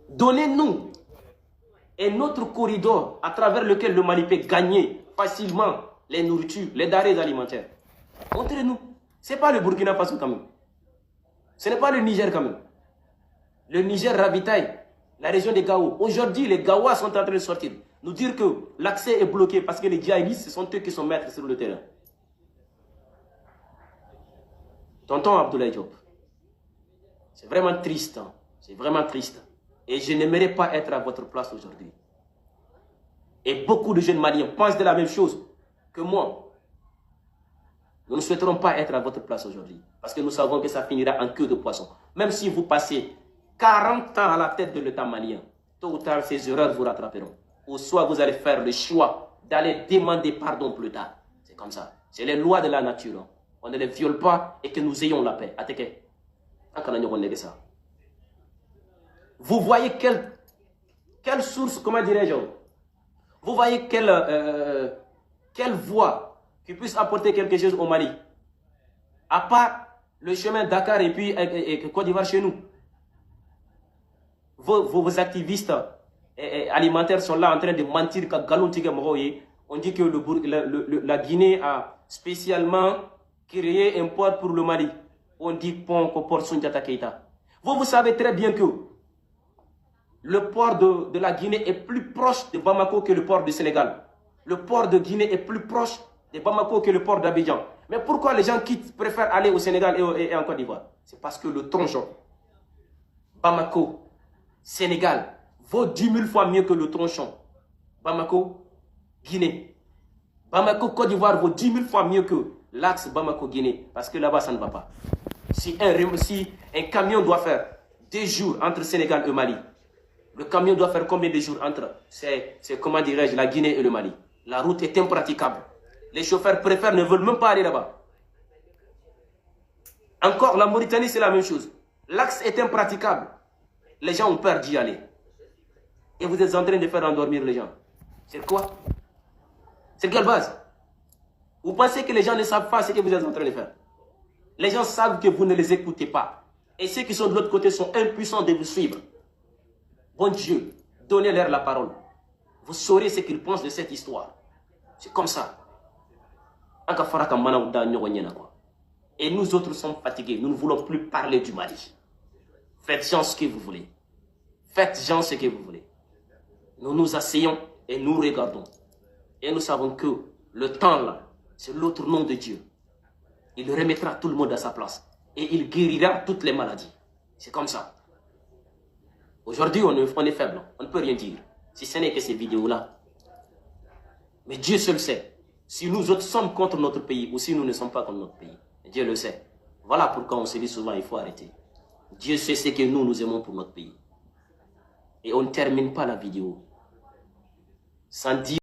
Donnez-nous un autre corridor à travers lequel le Mali peut gagner facilement les nourritures, les denrées alimentaires. Montrez-nous. Ce n'est pas le Burkina Faso quand même. Ce n'est pas le Niger quand même. Le Niger ravitaille la région des Gao. Aujourd'hui, les Gaois sont en train de sortir. Nous dire que l'accès est bloqué parce que les djihadistes, ce sont eux qui sont maîtres sur le terrain. Tonton Abdoulaye Diop, c'est vraiment triste. Hein? C'est vraiment triste. Et je n'aimerais pas être à votre place aujourd'hui. Et beaucoup de jeunes Maliens pensent de la même chose que moi. Nous ne souhaiterons pas être à votre place aujourd'hui. Parce que nous savons que ça finira en queue de poisson. Même si vous passez 40 ans à la tête de l'État malien, tôt ou tard, ces erreurs vous rattraperont. Ou soit vous allez faire le choix d'aller demander pardon plus tard. C'est comme ça. C'est les lois de la nature. Hein. On ne les viole pas et que nous ayons la paix. Ateke. Ça. Vous voyez quelle source, comment dirais-je, vous voyez quelle voie qui puisse apporter quelque chose au Mali. À part le chemin Dakar et puis Côte d'Ivoire chez nous. Vos activistes alimentaires sont là en train de mentir. On dit que la Guinée a spécialement créé un port pour le Mali. On dit pont au port Soundiata Keita. Vous savez très bien que le port de la Guinée est plus proche de Bamako que le port du Sénégal. Le port de Guinée est plus proche de Bamako que le port d'Abidjan. Mais pourquoi les gens préfèrent aller au Sénégal et en Côte d'Ivoire? C'est parce que le tronchon, Bamako, Sénégal, vaut 10 000 fois mieux que le tronchon. Bamako, Guinée. Bamako, Côte d'Ivoire vaut 10 000 fois mieux que l'axe Bamako-Guinée. Parce que là-bas, ça ne va pas. Si un camion doit faire 2 jours entre Sénégal et Mali, le camion doit faire combien de jours entre, comment dirais-je, la Guinée et le Mali? La route est impraticable. Les chauffeurs préfèrent, ne veulent même pas aller là-bas. Encore, la Mauritanie, c'est la même chose. L'axe est impraticable. Les gens ont peur d'y aller. Et vous êtes en train de faire endormir les gens. C'est quoi? C'est quelle base? Vous pensez que les gens ne savent pas ce que vous êtes en train de faire? Les gens savent que vous ne les écoutez pas. Et ceux qui sont de l'autre côté sont impuissants de vous suivre. Bon Dieu, donnez-leur la parole. Vous saurez ce qu'ils pensent de cette histoire. C'est comme ça. Et nous autres sommes fatigués. Nous ne voulons plus parler du Mali. Faites-en ce que vous voulez. Faites-en ce que vous voulez. Nous nous asseyons et nous regardons. Et nous savons que le temps là, c'est l'autre nom de Dieu. Il remettra tout le monde à sa place. Et il guérira toutes les maladies. C'est comme ça. Aujourd'hui, on est faible. On ne peut rien dire. Si ce n'est que ces vidéos-là. Mais Dieu seul sait. Si nous autres sommes contre notre pays ou si nous ne sommes pas contre notre pays. Dieu le sait. Voilà pourquoi on se dit souvent, il faut arrêter. Dieu sait ce que nous aimons pour notre pays. Et on ne termine pas la vidéo sans dire